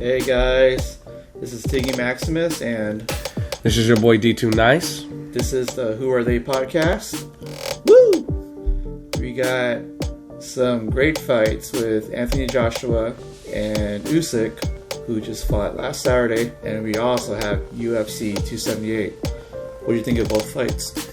Hey guys, this is Tiggy Maximus, and this is your boy D2 Nice. This is the Who Are They podcast. Woo! We got some great fights with Anthony Joshua and Usyk, who just fought last Saturday, and we also have UFC 278. What do you think of both fights?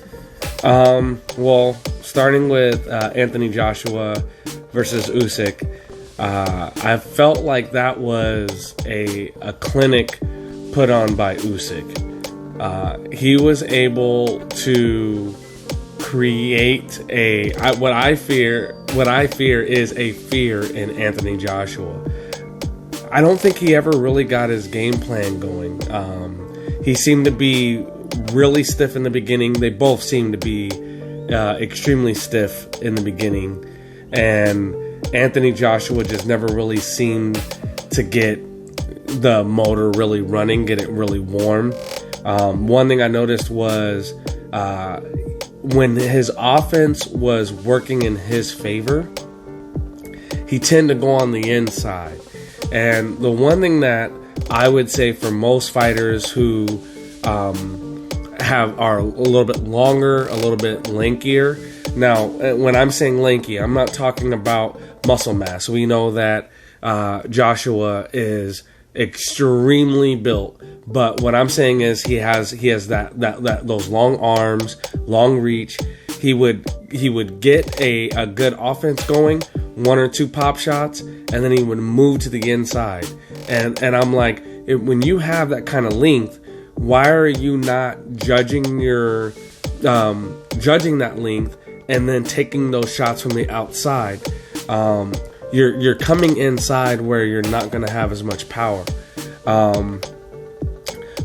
Well, starting with Anthony Joshua versus Usyk, I felt like that was a clinic put on by Usyk. He was able to create what I fear is a fear in Anthony Joshua. I don't think he ever really got his game plan going. He seemed to be really stiff in the beginning. They both seemed to be extremely stiff in the beginning, and Anthony Joshua just never really seemed to get the motor really running, get it really warm. One thing I noticed was when his offense was working in his favor, he tended to go on the inside. And the one thing that I would say for most fighters who are a little bit longer, a little bit lankier. Now, when I'm saying lanky, I'm not talking about muscle mass. We know that Joshua is extremely built, but what I'm saying is he has that those long arms, long reach. He would get a good offense going, one or two pop shots, and then he would move to the inside. And I'm like, when you have that kind of length, why are you not judging that length and then taking those shots from the outside? You're coming inside where you're not going to have as much power.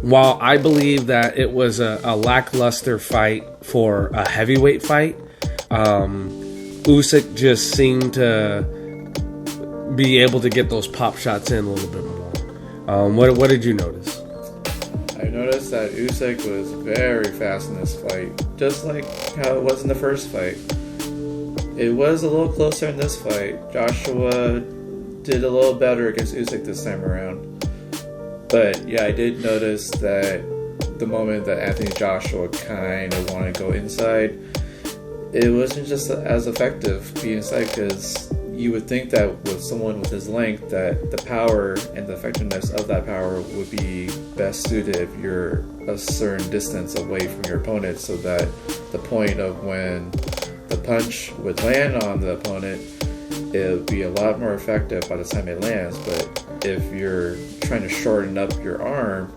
While I believe that it was a lackluster fight for a heavyweight fight, Usyk just seemed to be able to get those pop shots in a little bit more. What did you notice? I noticed that Usyk was very fast in this fight, just like how it was in the first fight. It was a little closer in this fight. Joshua did a little better against Usyk this time around. But yeah, I did notice that the moment that Anthony Joshua kind of wanted to go inside, it wasn't just as effective being inside, because you would think that with someone with his length, that the power and the effectiveness of that power would be best suited if you're a certain distance away from your opponent, so that the point of when the punch would land on the opponent, it would be a lot more effective by the time it lands. But if you're trying to shorten up your arm,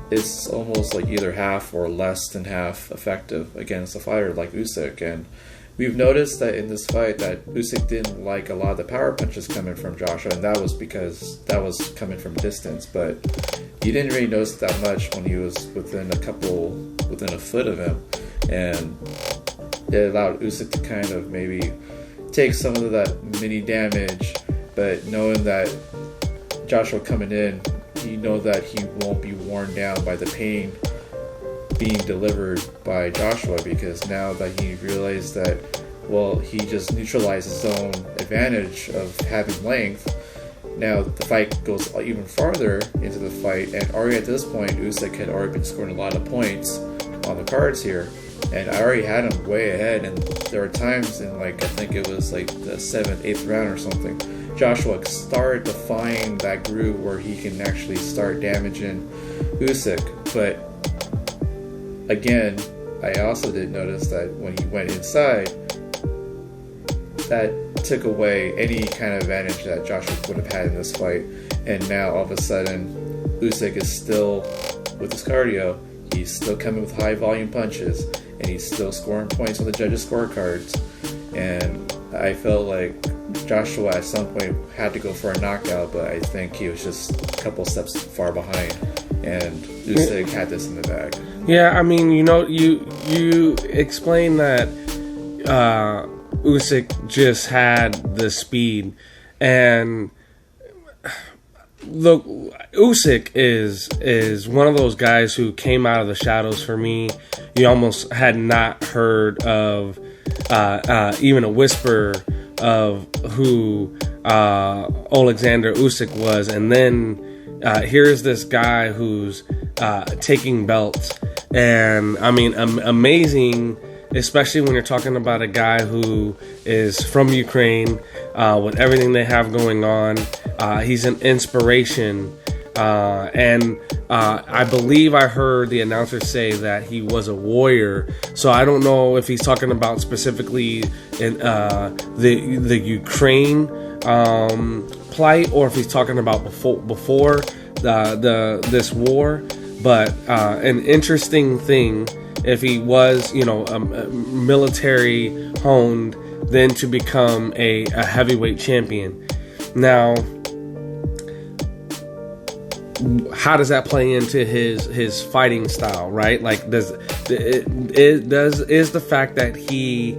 it's almost like either half or less than half effective against a fighter like Usyk. And we've noticed that in this fight that Usyk didn't like a lot of the power punches coming from Joshua, and that was because that was coming from distance. But you didn't really notice that much when he was within a foot of him, and it allowed Usyk to kind of maybe take some of that mini damage. But knowing that Joshua coming in, you know that he won't be worn down by the pain being delivered by Joshua, because now that he realized that, well, he just neutralized his own advantage of having length. Now the fight goes even farther into the fight, and already at this point Usyk had already been scoring a lot of points on the cards here, and I already had him way ahead. And there were times in, like, I think it was like the 7th, 8th round or something, Joshua started to find that groove where he can actually start damaging Usyk. But again, I also did notice that when he went inside, that took away any kind of advantage that Joshua would have had in this fight. And now all of a sudden, Usyk is still, with his cardio, he's still coming with high volume punches, and he's still scoring points on the judges' scorecards. And I felt like Joshua at some point had to go for a knockout, but I think he was just a couple steps far behind, and Usyk had this in the bag. Yeah, I mean, you explained that Usyk just had the speed, and look, Usyk is one of those guys who came out of the shadows for me. You almost had not heard of even a whisper of who Alexander Usyk was, and then here's this guy who's taking belts, and I mean, amazing, especially when you're talking about a guy who is from Ukraine, with everything they have going on. He's an inspiration, and I believe I heard the announcer say that he was a warrior. So I don't know if he's talking about specifically in the Ukraine plight, or if he's talking about before this war. But an interesting thing, if he was, military honed, then to become a heavyweight champion. Now, how does that play into his fighting style, right? Like, is the fact that he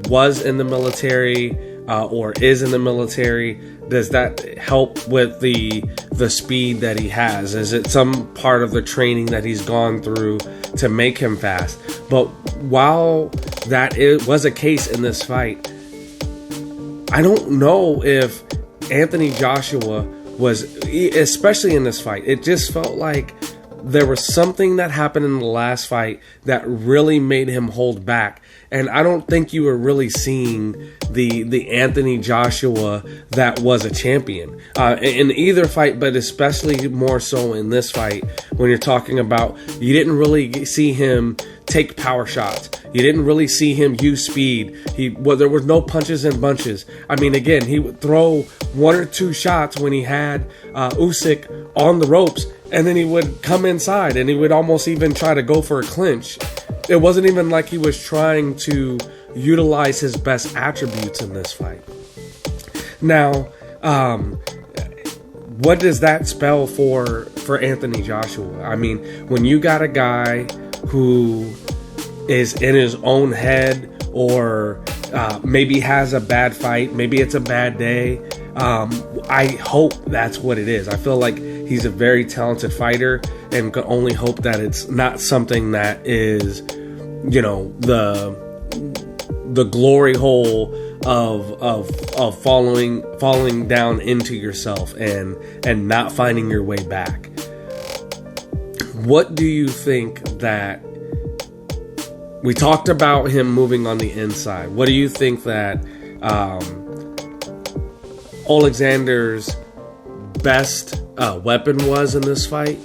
was in the military or is in the military, does that help with the speed that he has? Is it some part of the training that he's gone through to make him fast? But while that was a case in this fight, I don't know if Anthony Joshua was, especially in this fight, it just felt like there was something that happened in the last fight that really made him hold back. And I don't think you were really seeing the Anthony Joshua that was a champion in either fight, but especially more so in this fight, when you're talking about, you didn't really see him take power shots. You didn't really see him use speed. There was no punches and bunches. I mean, again, he would throw one or two shots when he had Usyk on the ropes, and then he would come inside and he would almost even try to go for a clinch. It wasn't even like he was trying to utilize his best attributes in this fight. Now, what does that spell for Anthony Joshua? I mean, when you got a guy who is in his own head, or maybe has a bad fight, maybe it's a bad day, I hope that's what it is. I feel like he's a very talented fighter, and can only hope that it's not something that is, the glory hole of falling down into yourself and not finding your way back. What do you think that, we talked about him moving on the inside. What do you think that Alexander's best weapon was in this fight?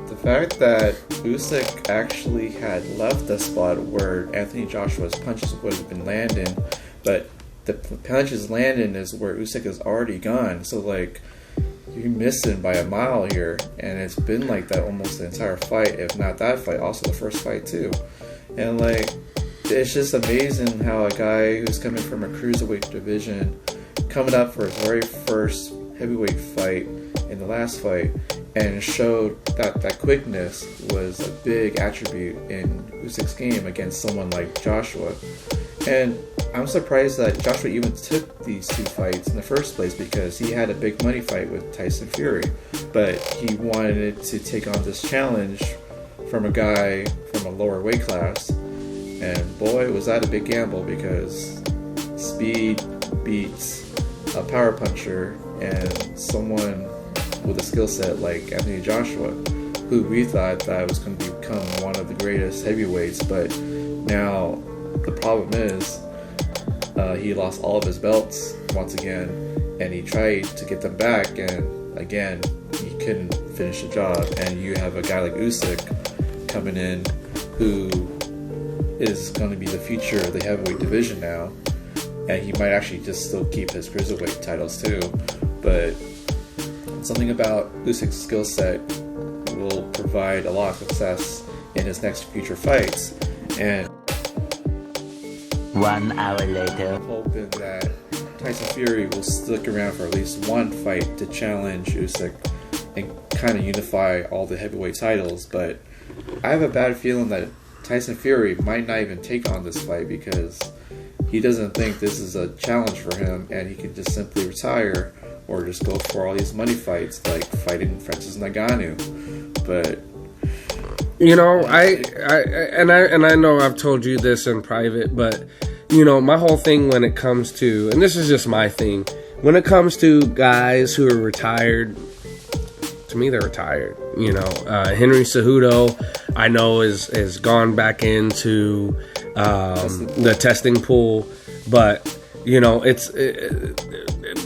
The fact that Usyk actually had left the spot where Anthony Joshua's punches would have been landing, but the punches landing is where Usyk has already gone. So, like, you're missing by a mile here, and it's been like that almost the entire fight, if not that fight, also the first fight too. And, like, it's just amazing how a guy who's coming from a cruiserweight division, coming up for his very first heavyweight fight in the last fight, and showed that quickness was a big attribute in Usyk's game against someone like Joshua. And I'm surprised that Joshua even took these two fights in the first place, because he had a big money fight with Tyson Fury, but he wanted to take on this challenge from a guy from a lower weight class. And boy, was that a big gamble, because speed beats a power puncher and someone with a skill set like Anthony Joshua, who we thought that was going to become one of the greatest heavyweights. But now the problem is he lost all of his belts once again, and he tried to get them back, and again he couldn't finish the job. And you have a guy like Usyk coming in, who is going to be the future of the heavyweight division now, and he might actually just still keep his cruiserweight titles too. But something about Usyk's skill set will provide a lot of success in his next future fights. And 1 hour later, I'm hoping that Tyson Fury will stick around for at least one fight to challenge Usyk and kind of unify all the heavyweight titles. But I have a bad feeling that Tyson Fury might not even take on this fight, because he doesn't think this is a challenge for him, and he can just simply retire or just go for all these money fights, like fighting Francis Ngannou. But I know I've told you this in private, but my whole thing when it comes to, and this is just my thing, when it comes to guys who are retired, to me, they're retired. Henry Cejudo, I know, is gone back into the testing pool, but it's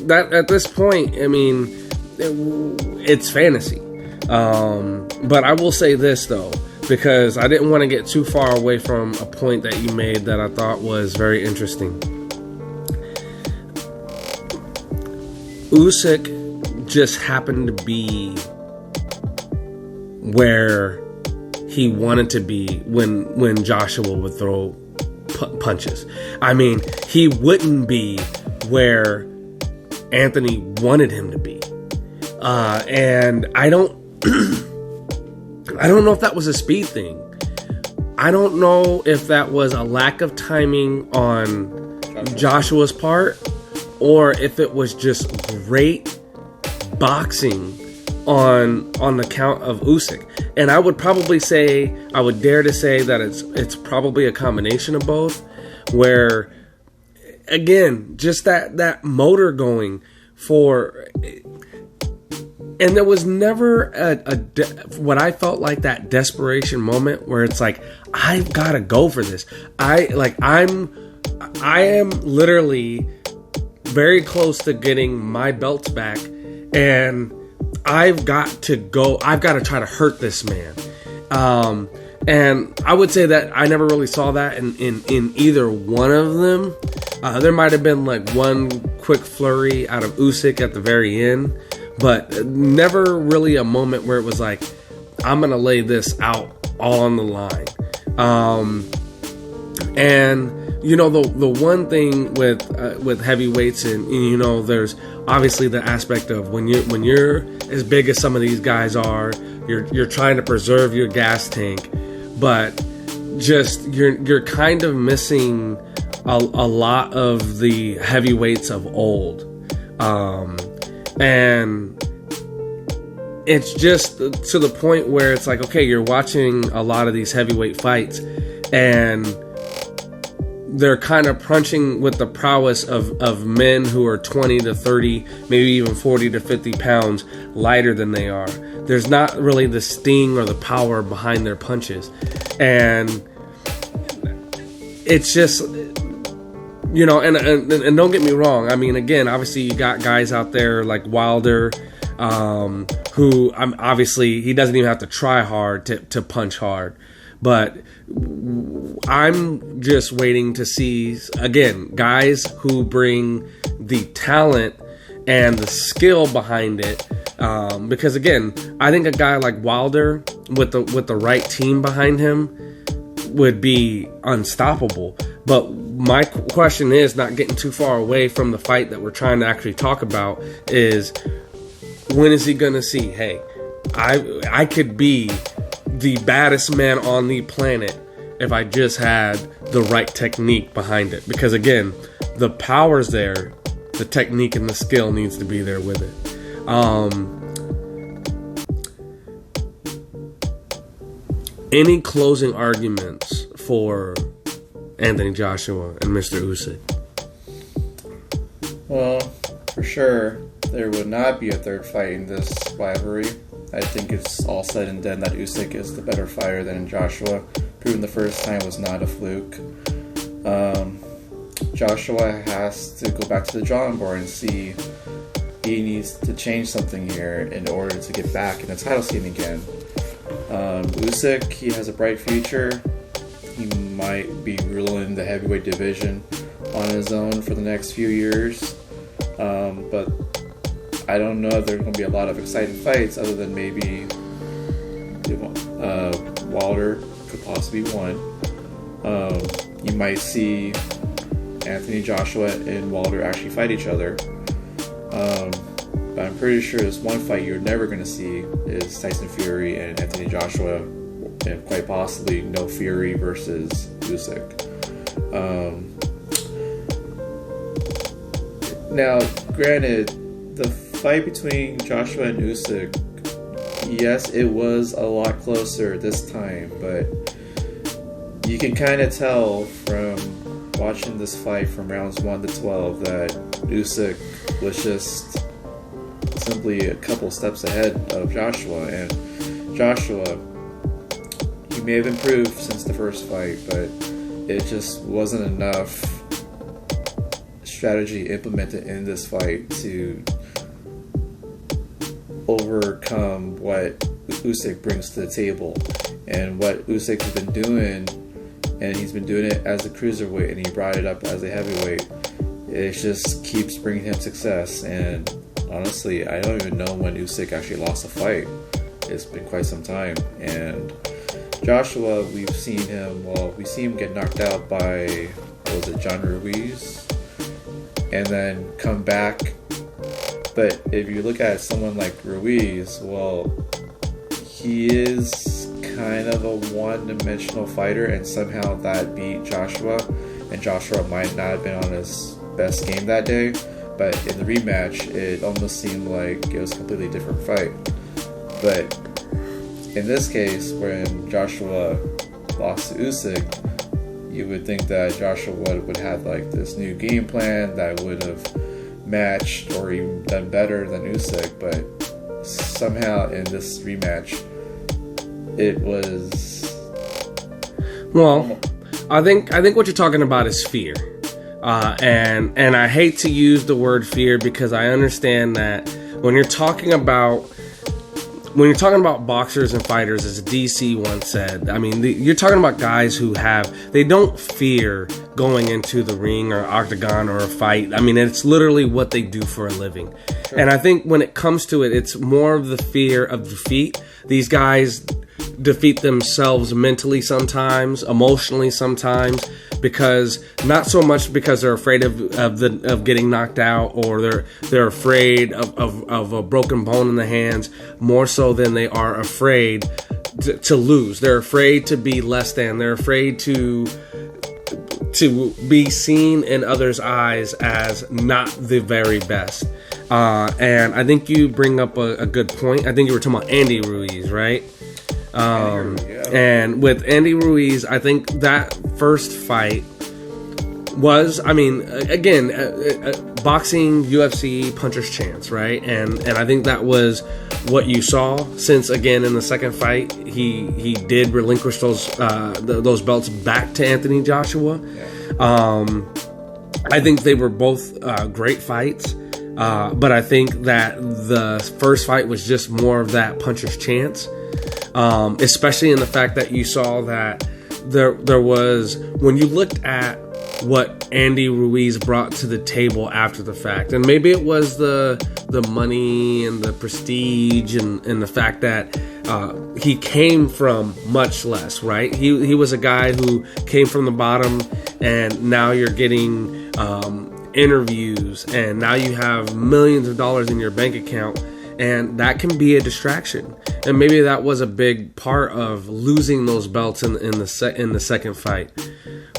that at this point, I mean, it's fantasy. But I will say this though, because I didn't want to get too far away from a point that you made that I thought was very interesting. Usyk just happened to be where he wanted to be when Joshua would throw punches. I mean, he wouldn't be where Anthony wanted him to be. And I don't know if that was a speed thing. I don't know if that was a lack of timing on Joshua's part, or if it was just great boxing on the count of Usyk. And I would dare to say that it's probably a combination of both, where again, just that motor going for. And there was never what I felt like that desperation moment where it's like, I've got to go for this. I am literally very close to getting my belts back, and I've got to go. I've got to try to hurt this man. And I would say that I never really saw that in either one of them. There might have been like one quick flurry out of Usyk at the very end, but never really a moment where it was like, I'm going to lay this out all on the line. And the one thing with heavyweights, and there's obviously the aspect of when you're as big as some of these guys are, you're trying to preserve your gas tank, but just you're kind of missing a lot of the heavyweights of old. And it's just to the point where it's like, okay, you're watching a lot of these heavyweight fights, and they're kind of punching with the prowess of men who are 20 to 30, maybe even 40 to 50 pounds lighter than they are. There's not really the sting or the power behind their punches. And it's just, and don't get me wrong. I mean, again, obviously you got guys out there like Wilder, who obviously he doesn't even have to try hard to punch hard. But I'm just waiting to see, again, guys who bring the talent and the skill behind it. Because, again, I think a guy like Wilder with the right team behind him would be unstoppable. But my question is, not getting too far away from the fight that we're trying to actually talk about, is when is he going to see, hey, I could be the baddest man on the planet if I just had the right technique behind it. Because again, the power's there, the technique and the skill needs to be there with it. Any closing arguments for Anthony Joshua and Mr. Usyk? Well, for sure, there would not be a third fight in this rivalry. I think it's all said and done that Usyk is the better fighter than Joshua. Proven the first time was not a fluke. Joshua has to go back to the drawing board and see he needs to change something here in order to get back in the title scene again. Usyk, he has a bright future. He might be ruling the heavyweight division on his own for the next few years. But I don't know if there's going to be a lot of exciting fights other than maybe Wilder could possibly win. You might see Anthony Joshua and Wilder actually fight each other. But I'm pretty sure there's one fight you're never going to see is Tyson Fury and Anthony Joshua, and quite possibly no Fury versus Usyk. Now, granted, the fight between Joshua and Usyk, yes, it was a lot closer this time, but you can kind of tell from watching this fight from rounds 1 to 12 that Usyk was just simply a couple steps ahead of Joshua. And Joshua, he may have improved since the first fight, but it just wasn't enough strategy implemented in this fight to overcome what Usyk brings to the table. And what Usyk has been doing, and he's been doing it as a cruiserweight, and he brought it up as a heavyweight, it just keeps bringing him success. And honestly, I don't even know when Usyk actually lost a fight. It's been quite some time. And Joshua, we see him get knocked out by, John Ruiz, and then come back. But if you look at someone like Ruiz, well, he is kind of a one-dimensional fighter, and somehow that beat Joshua. And Joshua might not have been on his best game that day, but in the rematch, it almost seemed like it was a completely different fight. But in this case, when Joshua lost to Usyk, you would think that Joshua would have like this new game plan that would have matched or even done better than Usyk, but somehow in this rematch, it was. Well, I think what you're talking about is fear, and I hate to use the word fear because I understand that when you're talking about boxers and fighters, as DC once said, I mean, you're talking about guys who they don't fear going into the ring or octagon or a fight. I mean, it's literally what they do for a living. Sure. And I think when it comes to it, it's more of the fear of defeat. These guys defeat themselves mentally sometimes, emotionally sometimes, because not so much because they're afraid of getting knocked out, or they're afraid of a broken bone in the hands, more so than they are afraid to lose. They're afraid to be less than. They're afraid to be seen in others' eyes as not the very best. And I think you bring up a good point. I think you were talking about Andy Ruiz, right? And with Andy Ruiz, I think that first fight was, I mean, again, boxing, UFC, puncher's chance, right? And I think that was what you saw, since again in the second fight he did relinquish those belts back to Anthony Joshua. I think they were both great fights, but I think that the first fight was just more of that puncher's chance. Especially in the fact that you saw that there was, when you looked at what Andy Ruiz brought to the table after the fact, and maybe it was the money and the prestige and the fact that he came from much less, right? He was a guy who came from the bottom, and now you're getting interviews, and now you have millions of dollars in your bank account. And that can be a distraction, and maybe that was a big part of losing those belts in the second fight.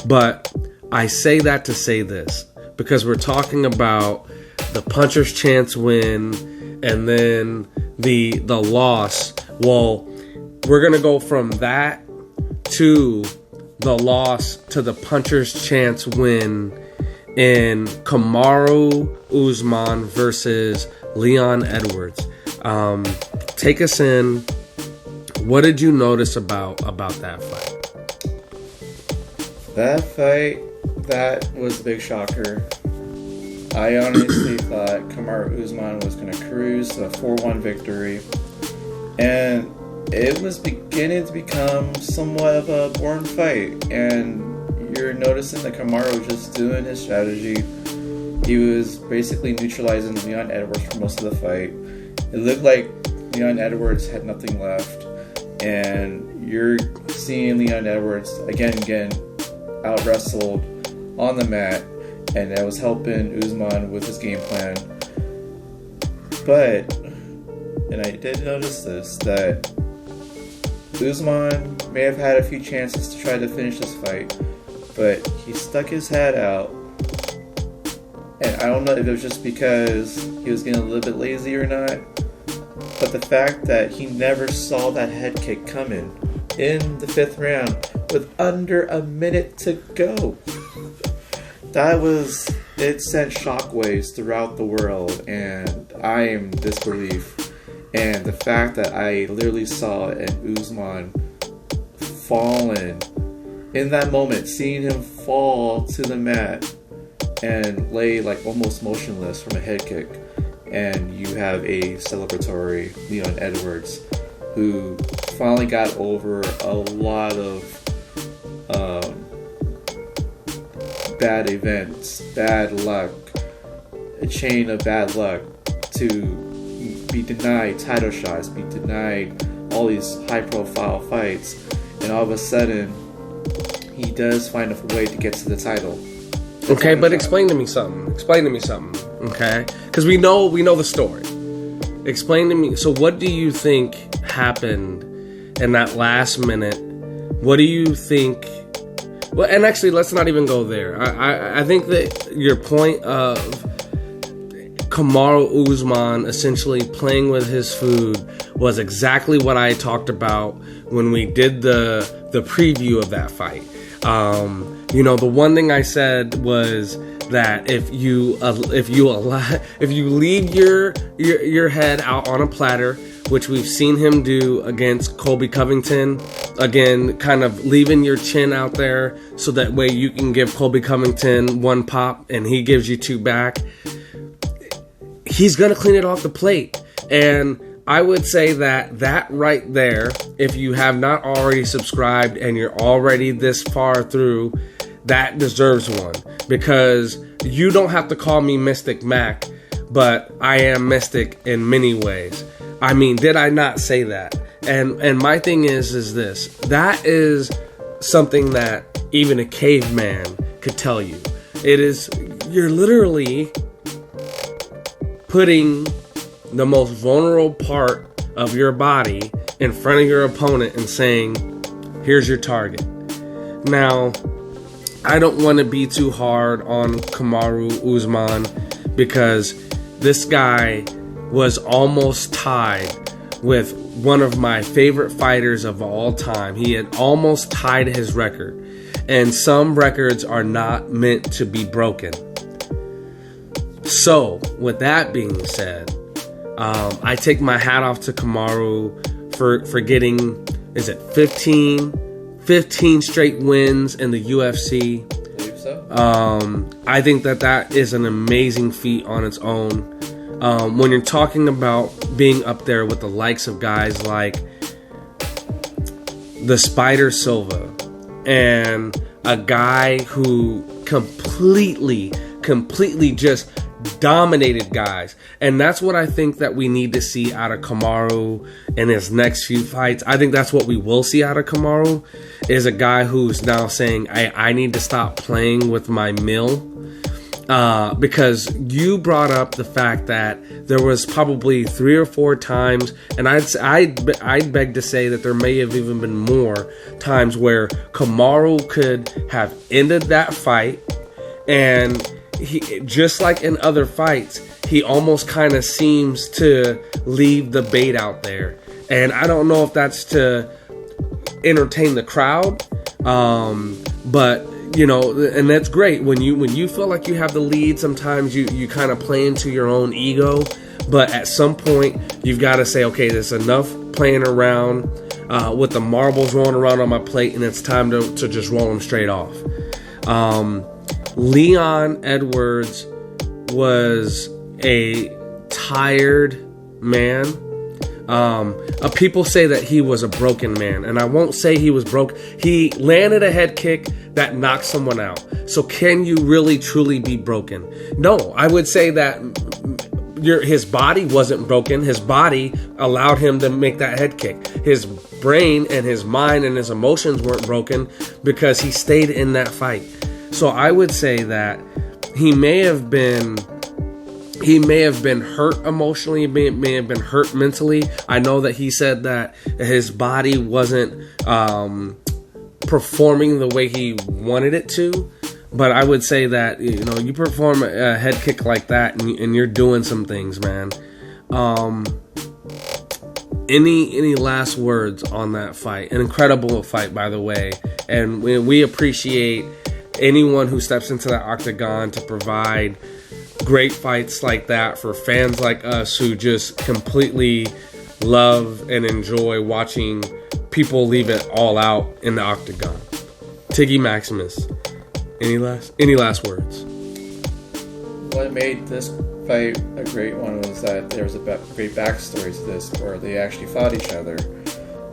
But I say that to say this, because we're talking about the puncher's chance win and then the loss. Well, we're gonna go from that to the loss to the puncher's chance win in Camaro Uzman versus Leon Edwards. Take us in. What did you notice about that fight? That was a big shocker. I honestly thought Camaro Uzman was going to cruise to a 4-1 victory, and it was beginning to become somewhat of a boring fight. And you're noticing that Camaro was just doing his strategy. He was basically neutralizing Leon Edwards for most of the fight. It looked like Leon Edwards had nothing left, and you're seeing Leon Edwards again out wrestled on the mat, and that was helping Uzman with his game plan. But, and I did notice this, that Uzman may have had a few chances to try to finish this fight, but he stuck his head out. And I don't know if it was just because he was getting a little bit lazy or not, but the fact that he never saw that head kick coming in the 5th round with under a minute to go. That was it sent shockwaves throughout the world, and I am in disbelief. And the fact that I literally saw an Uzman fallen in that moment, seeing him fall to the mat and lay like almost motionless from a head kick, and you have a celebratory Leon Edwards who finally got over a lot of bad events, bad luck, a chain of bad luck, to be denied title shots, be denied all these high-profile fights, and all of a sudden he does find a way to get to the title. Okay, but explain to me something. Okay, because we know the story. Explain to me. So, what do you think happened in that last minute? What do you think? Well, and actually, let's not even go there. I think that your point of Camaro Uzman essentially playing with his food was exactly what I talked about when we did the preview of that fight. The one thing I said was that if you leave your head out on a platter, which we've seen him do against Colby Covington, again, kind of leaving your chin out there so that way you can give Colby Covington one pop and he gives you two back, he's gonna clean it off the plate. And I would say that right there, if you have not already subscribed and you're already this far through, that deserves one, because you don't have to call me Mystic Mac, but I am mystic in many ways. I mean, did I not say that? And my thing is this. That is something that even a caveman could tell you. It is, you're literally putting the most vulnerable part of your body in front of your opponent and saying, here's your target. Now, I don't want to be too hard on Camaro Uzman, because this guy was almost tied with one of my favorite fighters of all time. He had almost tied his record, and some records are not meant to be broken. So, with that being said, I take my hat off to Camaro for getting, is it 15 straight wins in the UFC. I believe so. I think that is an amazing feat on its own. When you're talking about being up there with the likes of guys like the Spider Silva, and a guy who completely just dominated guys. And that's what I think that we need to see out of Camaro in his next few fights. I think that's what we will see out of Camaro, is a guy who's now saying, I need to stop playing with my mill. Because you brought up the fact that there was probably 3 or 4 times, and I'd beg to say that there may have even been more times where Camaro could have ended that fight, and he, just like in other fights, he almost kind of seems to leave the bait out there. And I don't know if that's to entertain the crowd, but and that's great when you feel like you have the lead. Sometimes you kind of play into your own ego, but at some point you've got to say, okay, there's enough playing around with the marbles rolling around on my plate, and it's time to just roll them straight off. Leon Edwards was a tired man. People say that he was a broken man, and I won't say he was broke. He landed a head kick that knocked someone out. So can you really truly be broken? No, I would say that his body wasn't broken. His body allowed him to make that head kick. His brain and his mind and his emotions weren't broken because he stayed in that fight. So I would say that he may have been hurt emotionally, may have been hurt mentally. I know that he said that his body wasn't performing the way he wanted it to. But I would say that, you perform a head kick like that and you're doing some things, man. Any last words on that fight? An incredible fight, by the way. And we appreciate anyone who steps into that octagon to provide great fights like that for fans like us who just completely love and enjoy watching people leave it all out in the octagon. Tiggy Maximus, any last words? What made this fight a great one was that there was a great backstory to this, where they actually fought each other,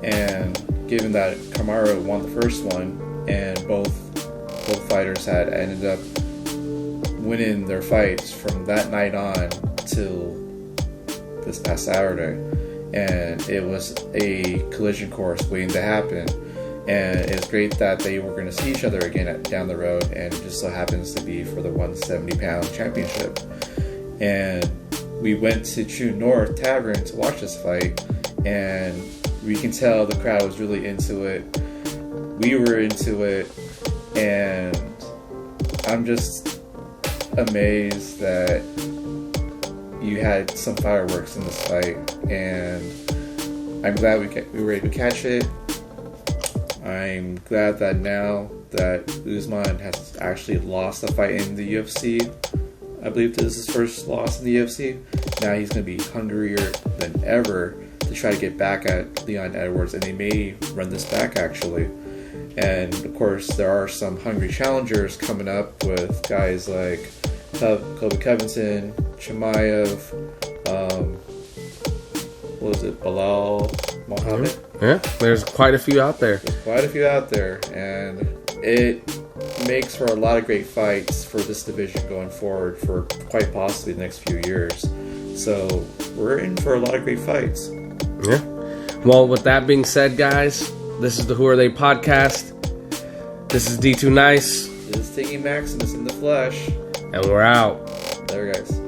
and given that Camaro won the first one, and both fighters had ended up winning their fights from that night on till this past Saturday, and it was a collision course waiting to happen. And it's great that they were going to see each other again down the road, and it just so happens to be for the 170-pound championship. And we went to True North Tavern to watch this fight, and we can tell the crowd was really into it. We were into it, and I'm just amazed that you had some fireworks in this fight, and I'm glad we were able to catch it. I'm glad that now that Uzman has actually lost a fight in the UFC, I believe this is his first loss in the UFC, now he's going to be hungrier than ever to try to get back at Leon Edwards, and they may run this back actually. And of course there are some hungry challengers coming up with guys like Kobe Covington, Chimaev, Bilal Mohammed. Yeah, there's quite a few out there. And it makes for a lot of great fights for this division going forward for quite possibly the next few years. So we're in for a lot of great fights. Yeah. Well, with that being said, guys, this is the Who Are They podcast. This is D2 Nice. This is Tiggy Maximus in the flesh. And we're out. There, guys.